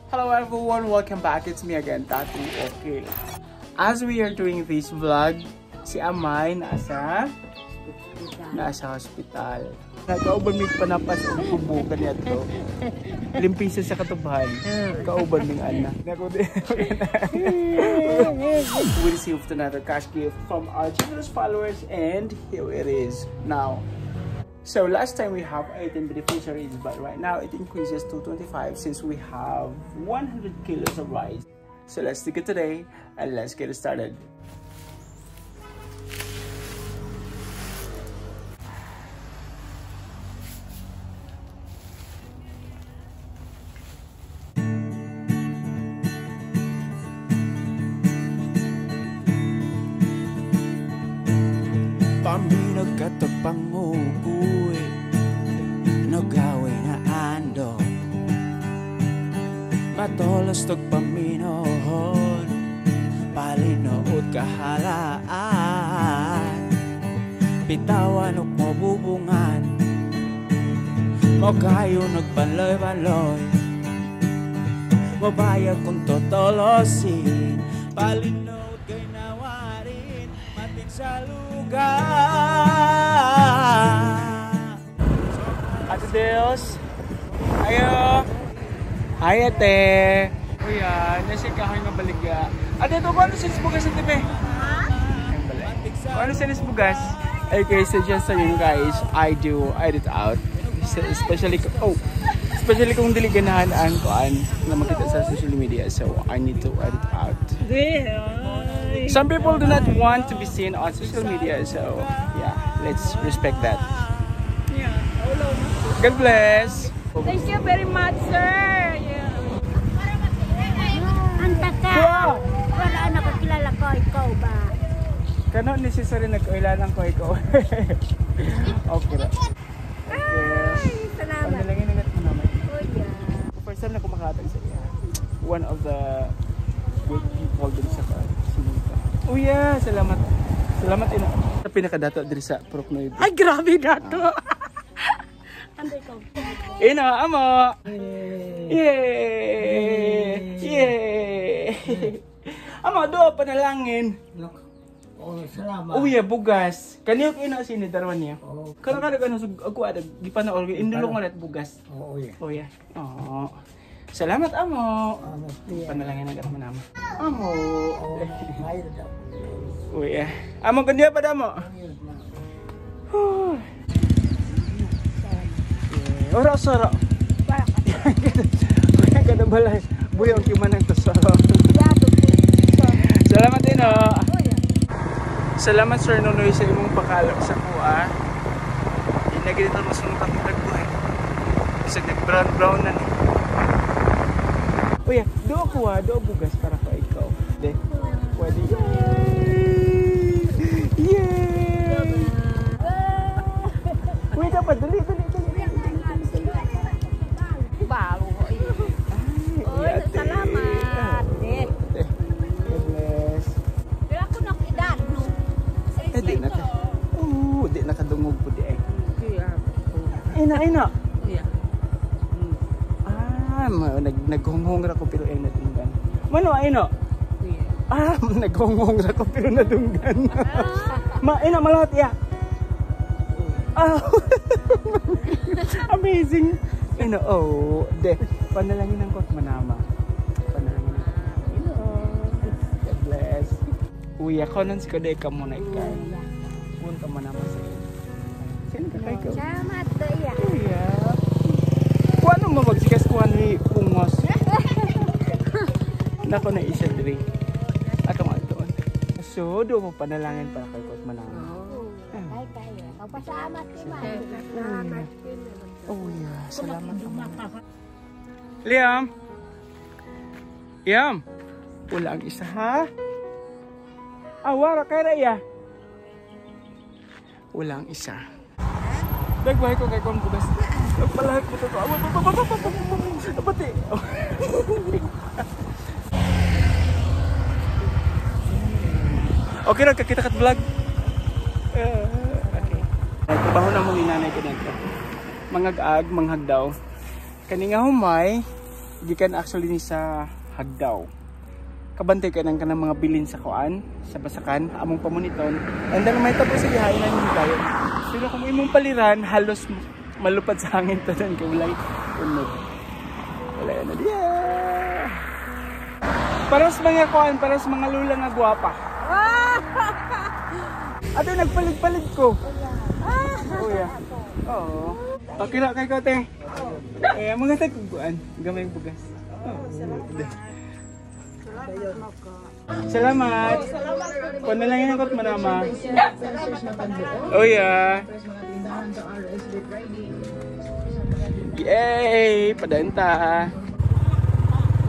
Hello everyone, welcome back. It's me again, Tatu. Okay. As we are doing this vlog, si Amay nasa hospital. Kauban may panapas ang kubukan niya to. Limpisa sa katubahan. Kauban ng anak. We received another cash gift from our generous followers and here it is now. So last time we have 18 beneficiaries, but right now it increases to 25 since we have 100 kilos of rice. So let's take it today and let's get it started. Paminag ka to pangukuy, nagaway na ando, matolos tog paminohon, palinood kahalaan, bitawan og mabubungan, mo kayo nagpaloy-baloy, mabayag kung totolosin, palinood kay nawarin, matin sa lugar. Ate Deos, ayo. Hi ate. Kuya, nasi kahoy nga baligya. Ate, ito ko ano sinis bugas sa tipe? Ano sinis bugas? Okay, so just so you guys, I do edit out. Especially kung dili ganahan ang kuan na makita sa social media, so I need to edit out. Some people do not want to be seen on social media, so yeah, let's respect that. Yeah. God bless. Thank you very much, sir. Yeah. Anta ka. Wala na ko kilala ko, ikaw ba? Kano necessary nagkailangan ko ikaw. Okay ra. Ay, salamat. Panalangin nagat mo naman. Oh, yeah. First time na kumakatag sa iya. One of the good people din sa Sinita. Oh yeah, salamat. Salamat ina. Sa pinakadato diri sa Procnoy. Ay, grabe dato. Anday ko. Ina, amo. Yay! Yay! Amo, do panalangin. Oh, salamat. Oh yeah, bugas. Kaniyo ina sini darwan niya. Kano ako ada gipanaol indulong ulit bugas. Oh, yeah. Oh yeah. Oh. Salamat amo. Panalangin agad mo naman. Amo. Oh yeah. Amo kandiya pa damo. Ora sara. Kada balay. Buyong kimanang to sara. Salamat din oh. Salamat Sir Nonoy sa imong pakalap sa kuha. Inagit mo sa mga tagbuhay. Isag nag-brown na ni. Oh yeah, do kuha, do bugas para ka ikaw. De. Pwede. Yay! Uy ka pa, dali. Bago ko. Ay, Salamat. God bless. Pero ako nakidad, no? Di na ka. Di na kadungog po di eh. Yeah. Ina. Yeah. Naghunghong ra ko pero ay nadunggan. Mano ino? Yeah. Naghunghong ra ko pero nadunggan. Ina malot ya. Amazing. Ino de panalangin ang kot manama. Panalangin. Ino. God bless. Uy, ako nun si Kaday ka muna ikay. Punta manama sa iyo. Sino ka kayo? Salamat daya. Uya. Kung ano mo magsikas ko ni pungos. Nako na isa diri. Atong doon. So, do mo panalangin para kay kot manama. Ay kayo. Magpasalamat kay man. Salamat. Oh yeah, salamat naman. Liam, wala ang isa ha? Wala kay Raya. Wala ang isa. Dagway ko kay kon bugas. Palahat mo to. Pati. Okay ra kita kat vlog. Okay. Trabaho na mo ni nanay ko dito. Mangag-ag, manghag daw. Kani nga humay, gikan actually ni sa Hagdaw. Kabantay ka ng kanang mga bilin sa kuan, sa basakan, among pamoniton. And then may tapos sa ihainan ni kayo. Pero kung imong paliran, halos malupad sa hangin to dan kay walay unod. Wala na diya. Para sa mga kuan, para sa mga lula nga gwapa. Ate, nagpalig-palig ko. Kuya. Oo. Okay na kay kote. Eh, mga tagkuan. Gamay bugas. Salamat. Panalangin ako at manama. Oh yeah. Yay! Padanta.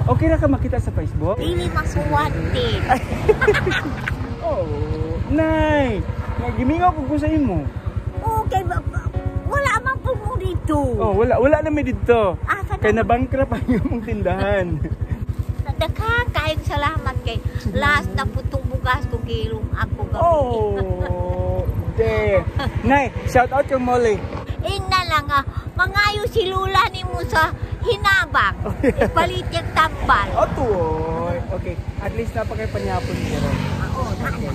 Okay na ka makita sa Facebook? Dili masuwatin. Oh, nay. Nagimingaw ko sa imo. Okay, wala man po mo dito. Oh, wala na may dito. Kada Kaya na-bankrupt ang iyong tindahan. Nakakain salamat kay last na putong bugas ko kilong ako gabi. Oh, de. Nay, shout out kang Molly. Ingna lang mangayo si Lula ni mo sa hinabang. Ipalit yung tambal. Oh, tuoy. Okay, at least napakay panyapon niya ron. Oo, nana.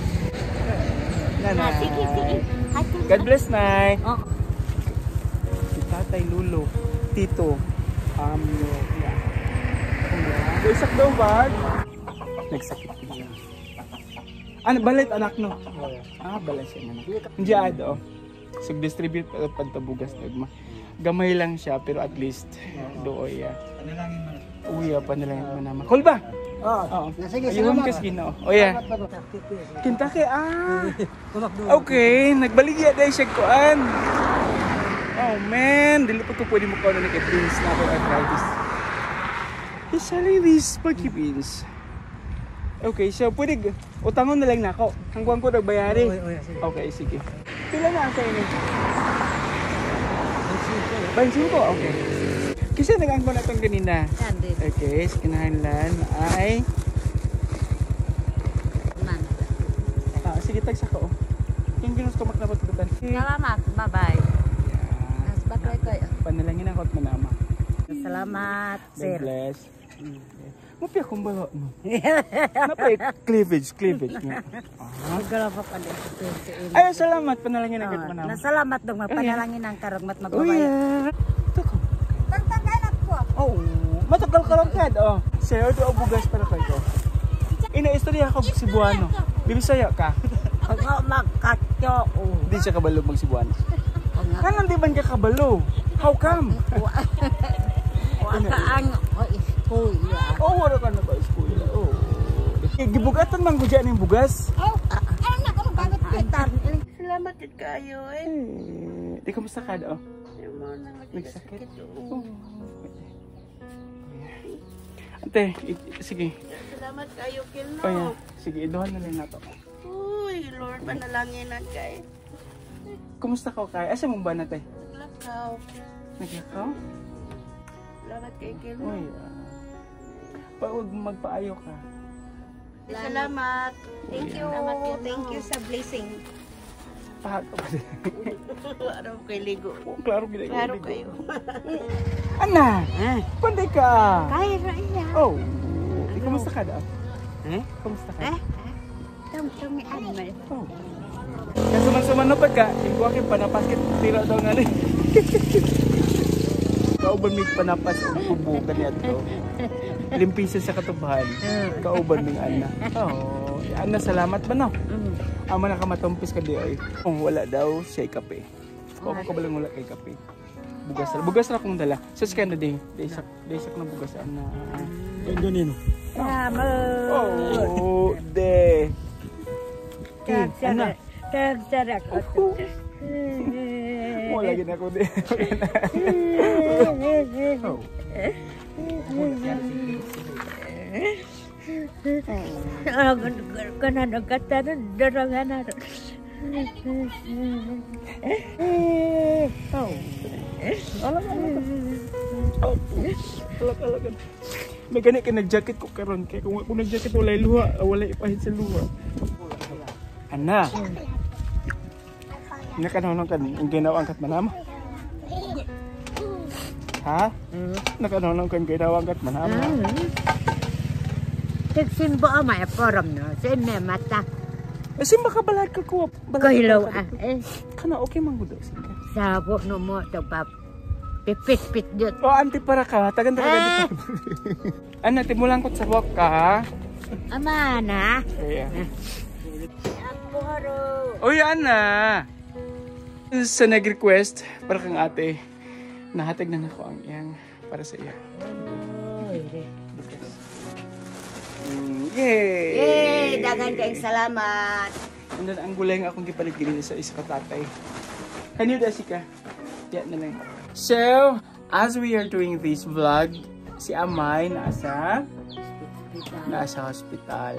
Nanay. Sige. God bless, Nay. Oh. Si Tatay Lulo, Tito, yeah. Isak daw ba? Nagsakit ko niya. Ano, balit anak no? Balit siya naman. Hindi ado. Sug-distribute pantabugas nagma. Gamay lang siya pero at least dooy. Panalangin man. Uya, panalangin man naman. Cool ba? Oo. Sige, ayun kas Ginoo. Oh yeah. Kintake Okay, nagbaligya dai siya kuan. Oh man, dili pa to pwede mo kuan ni kay Prince na ako arthritis. Isalilis pagkipins. Okay, so pwede utangon na lang nako. Hanggang ko nagbayari. Okay, sige. Pila na sa inyo? 25. Okay. Kasi nag-angko na itong kanina. Okay, sa kinahanlan ay... sige, tagsa ko. Yung ginos ko maknapatutan. Salamat, bye-bye. Panalangin ako at manama. Salamat, God sir. bless. Mapi akong bala mo. Napay cleavage nga. Ay, salamat. Panalangin ako at manama. Nasalamat dong magpanalangin ang karagmat Oh magbabayad. yeah. Tagtagalat ko. Oh, matagal ka lang kad. Oh, sa'yo do bugas para kayo. Ina-istorya ako Cebuano. Bibisaya ka. Ako magkatyo. Hindi siya kabalo mag Cebuano. Kanan di man ka kabalo? How come? Wakaang school. Oh, wala ka na ba school? Oh. Gibugatan man ko dyan yung bugas. Ano na kung bakit kita? Salamat din kayo Di kamusta ka daw? Nagsakit? Oh. Ante, sige. Salamat kayo, Kilno. Oh, yeah. Sige, iduhan na lang nato. Uy, Lord, panalangin na kayo. Kumusta ka kay? Asa mong ba natay? Naglakaw. Naglakaw? Salamat kayo, Kilno. Uy, pag magpaayo ka. Salamat. Thank you. Thank you sa blessing. Pahag ka pa din. Araw kayo ligo. Oh, klaro ginagawa. Klaro kayo. Ana! Panday ka! Kaya raya. Oh! Kumusta ka daw? Kumusta ka? Tungtungi animal. Oh. Kasi man na pagka, yung aking panapaskit, tira daw nga rin. Kauban may panapas o pubukan niya ito. Limpisa sa katubahan. Kauban ng Ana. Oh, Ana, salamat ba no? Ama na ka matumpis ka di ay. Oh, wala daw siya kape. O ko balang wala kay kape. Bugas ra kong dala. Sa skanda day na bugas na. Ganyan no. Oh, de. Ana. Tagsarak ako. Wala gina ko de. Oh. Kanano kata dorongan na. Oh. Alak. May gani ka nag-jacket ko karon kay kung nag-jacket walay luha, walay ipahit sa luha. Ana. Nya kanang ang ginawa ang kat manama. Ha? Nakanon kan kay dawang kat manama. Tigsimbo may koram no. Sine mata. Simba ka balad ka ko. Kahilaw Kana okay man gud singka. Sabo no mo to pap. Pipit-pit jud. Oh, anti para ka. Tagan-tagan dito. Ano, timulang ko sa bok ka, ha? Amana. Kaya. Ako haro. Uy, Ana! Sa nag-request, para kang ate, nahatag na nako ang iyang para sa iya. Yay! Yay! Dagan kayong salamat. And then, ang gulay nga akong gipaligilin sa isa ka tatay. Kanyo da si ka? Yan na lang. So, as we are doing this vlog, si Amay nasa hospital.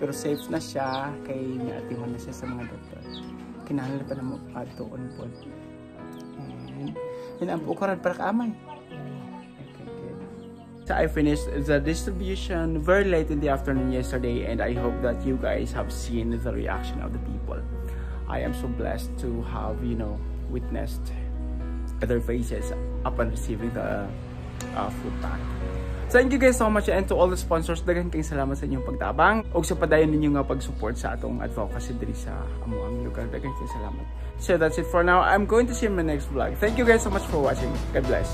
Pero safe na siya, kay niatiwan na siya sa mga doktor. Kinahanglan pa na mo patuon po. And ang pukuran para ka Amay. Okay, good. So I finished the distribution very late in the afternoon yesterday, and I hope that you guys have seen the reaction of the people. I am so blessed to have, you know, witnessed their faces upon receiving the food pack. So thank you guys so much, and to all the sponsors, daghang kayong salamat sa inyong pagtabang ug sa padayon ninyo nga pag-support sa atong advocacy diri sa amuang lugar. Daghang kayong salamat. So that's it for now. I'm going to see you in my next vlog. Thank you guys so much for watching. God bless.